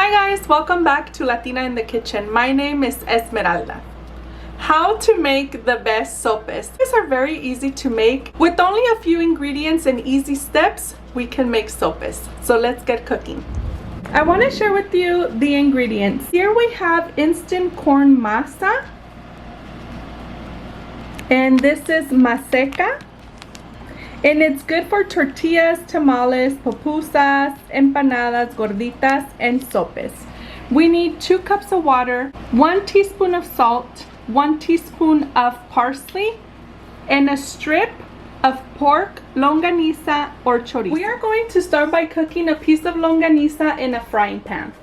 Hi guys, welcome back to Latina in the Kitchen. My name is Esmeralda. How to make the best sopes. These are very easy to make. With only a few ingredients and easy steps, we can make sopes. So let's get cooking. I want to share with you the ingredients. Here we have instant corn masa. And this is Maseca. And it's good for tortillas, tamales, pupusas, empanadas, gorditas, and sopes. We need 2 cups of water, 1 teaspoon of salt, 1 teaspoon of parsley, and a strip of pork, longaniza, or chorizo. We are going to start by cooking a piece of longaniza in a frying pan.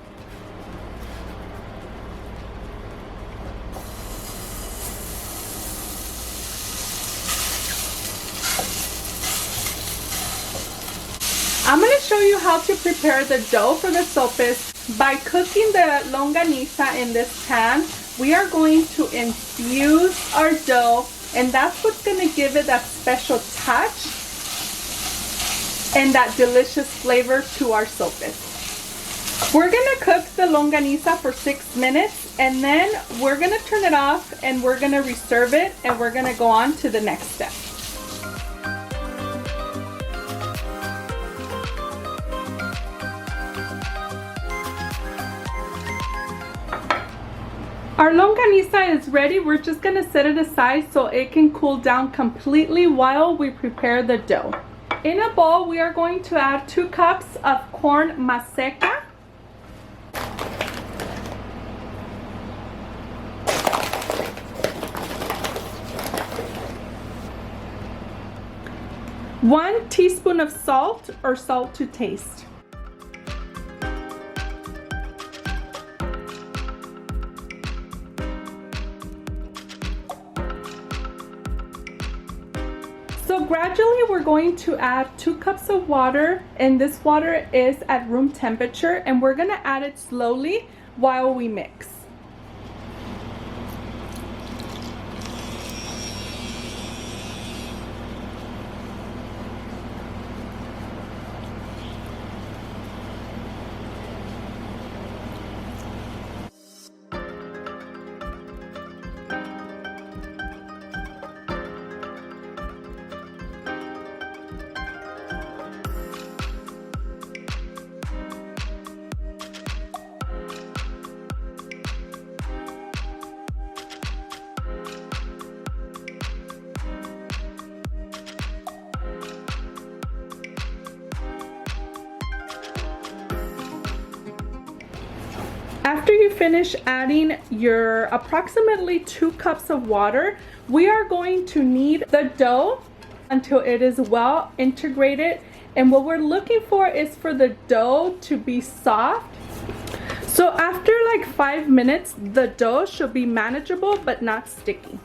I'm going to show you how to prepare the dough for the sopes. By cooking the longaniza in this pan, we are going to infuse our dough, and that's what's going to give it that special touch and that delicious flavor to our sopes. We're going to cook the longaniza for 6 minutes, and then we're going to turn it off and we're going to reserve it, and we're going to go on to the next step. Our longaniza is ready. We're just going to set it aside so it can cool down completely while we prepare the dough. In a bowl, we are going to add 2 cups of corn maseca. One teaspoon of salt or salt to taste. So gradually we're going to add 2 cups of water, and this water is at room temperature, and we're going to add it slowly while we mix. After you finish adding your approximately 2 cups of water, we are going to knead the dough until it is well integrated. And what we're looking for is for the dough to be soft. So after like 5 minutes, the dough should be manageable but not sticky.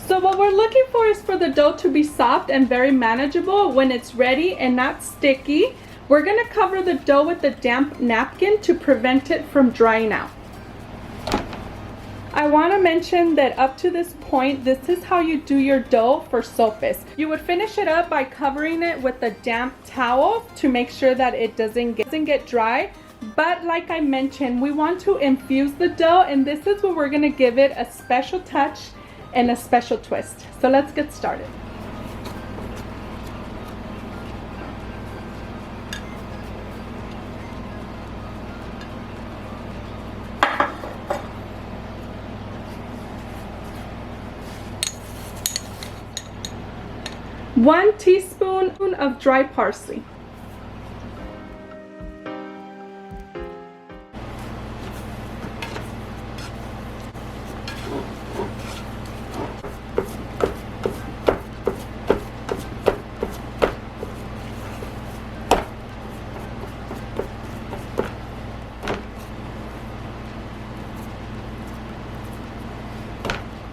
So what we're looking for is for the dough to be soft and very manageable. When it's ready and not sticky, we're going to cover the dough with a damp napkin to prevent it from drying out. I want to mention that up to this point, this is how you do your dough for sopes. You would finish it up by covering it with a damp towel to make sure that it doesn't get dry. But like I mentioned, we want to infuse the dough, and this is where we're going to give it a special touch and a special twist. So let's get started. One teaspoon of dry parsley.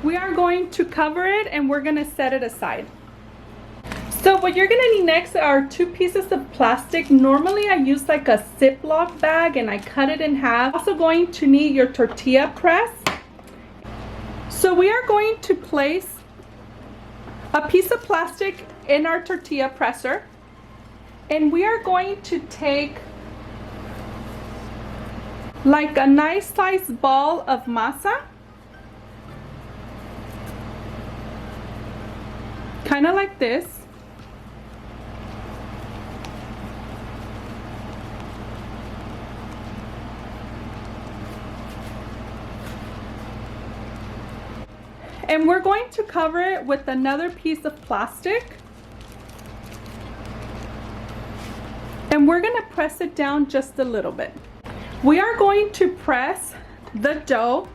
We are going to cover it, and we're going to set it aside. So what you're going to need next are 2 pieces of plastic. Normally I use like a Ziploc bag, and I cut it in half. Also going to need your tortilla press. So we are going to place a piece of plastic in our tortilla presser. And we are going to take like a nice sized ball of masa, kind of like this. And we're going to cover it with another piece of plastic. And we're going to press it down just a little bit. We are going to press the dough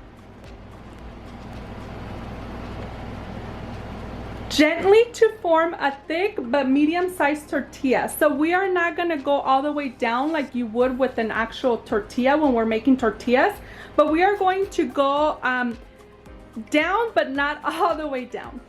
gently to form a thick but medium-sized tortilla. So we are not going to go all the way down like you would with an actual tortilla when we're making tortillas, but we are going to go down but not all the way down.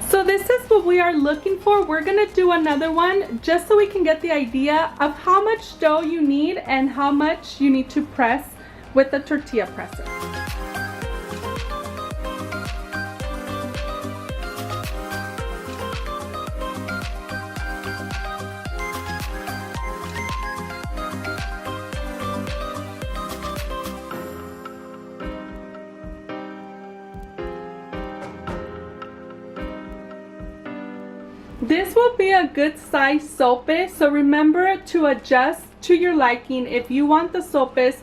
So this is what we are looking for. We're gonna do another one just so we can get the idea of how much dough you need and how much you need to press with the tortilla presser. This will be a good size sope, so remember to adjust to your liking. If you want the sopes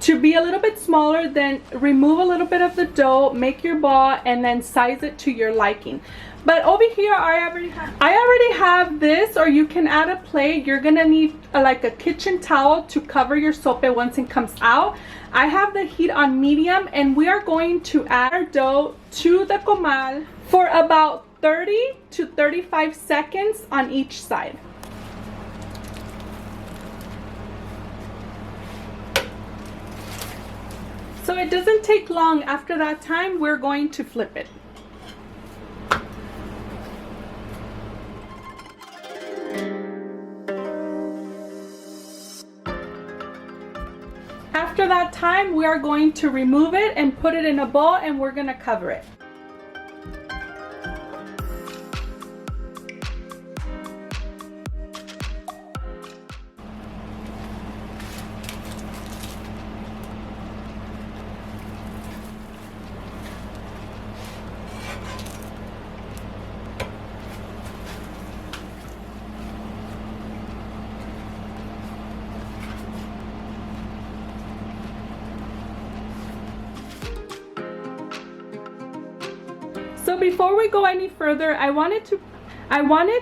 to be a little bit smaller, then remove a little bit of the dough, make your ball, and then size it to your liking. But over here, I already have this, or you can add a plate. You're gonna need like a kitchen towel to cover your sope once it comes out. I have the heat on medium, and we are going to add our dough to the comal for about 30 to 35 seconds on each side. So it doesn't take long. After that time, we're going to flip it. After that time, we are going to remove it and put it in a bowl, and we're gonna cover it. So before we go any further, I wanted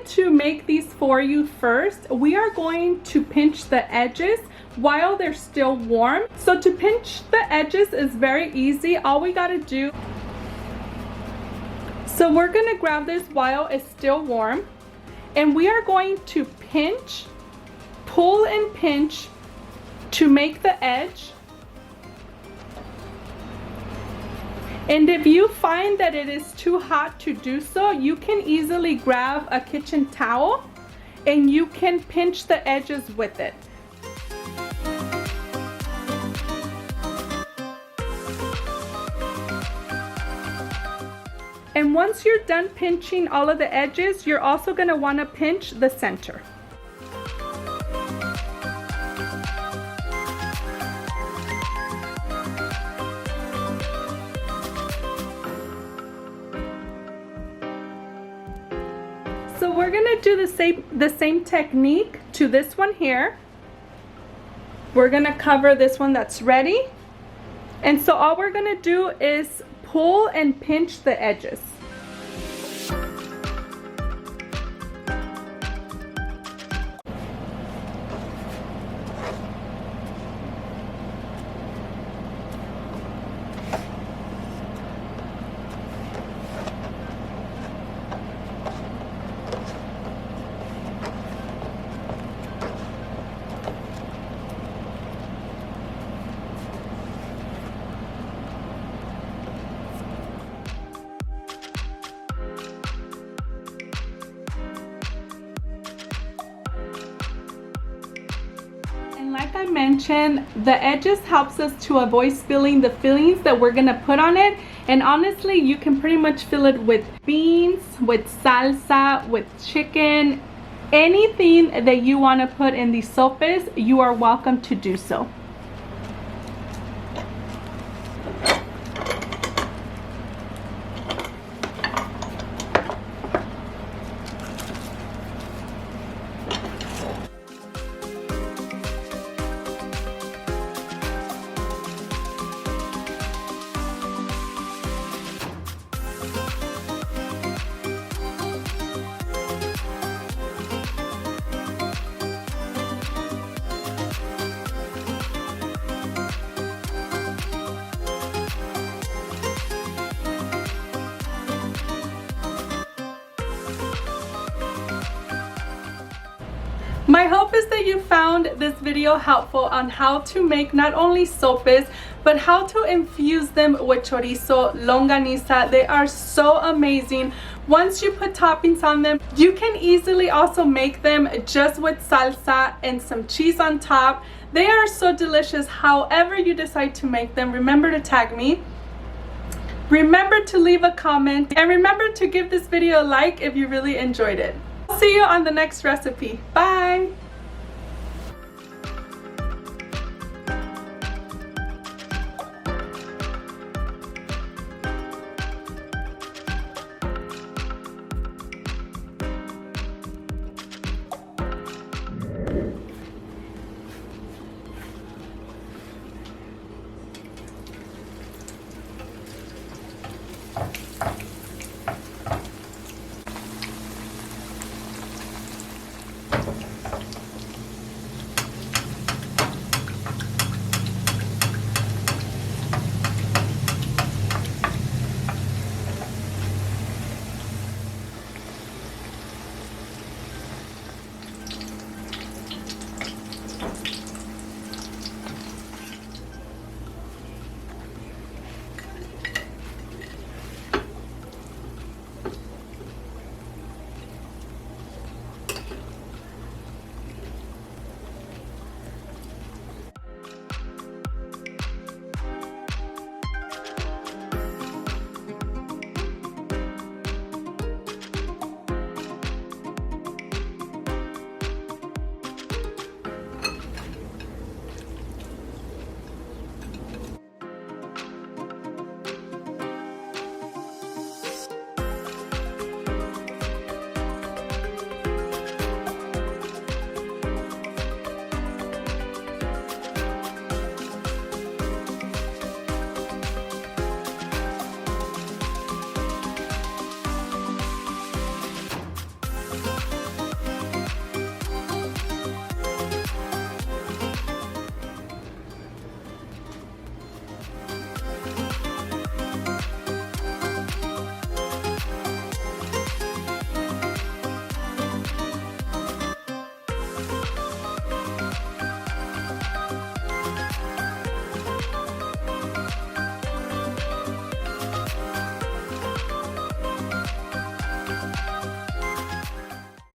to make these for you first. We are going to pinch the edges while they're still warm. So to pinch the edges is very easy. All we gotta do, so we're gonna grab this while it's still warm, and we are going to pinch, pull and pinch to make the edge. And if you find that it is too hot to do so, you can easily grab a kitchen towel and you can pinch the edges with it. And once you're done pinching all of the edges, you're also going to want to pinch the center. So we're gonna do the same technique to this one here. We're gonna cover this one that's ready. And so all we're gonna do is pull and pinch the edges. And like I mentioned, the edges helps us to avoid spilling the fillings that we're gonna put on it. And honestly, you can pretty much fill it with beans, with salsa, with chicken, anything that you want to put in these sopes, you are welcome to do so. My hope is that you found this video helpful on how to make not only sopes, but how to infuse them with chorizo, longaniza. They are so amazing. Once you put toppings on them, you can easily also make them just with salsa and some cheese on top. They are so delicious. However you decide to make them, remember to tag me. Remember to leave a comment, and remember to give this video a like if you really enjoyed it. I'll see you on the next recipe. Bye!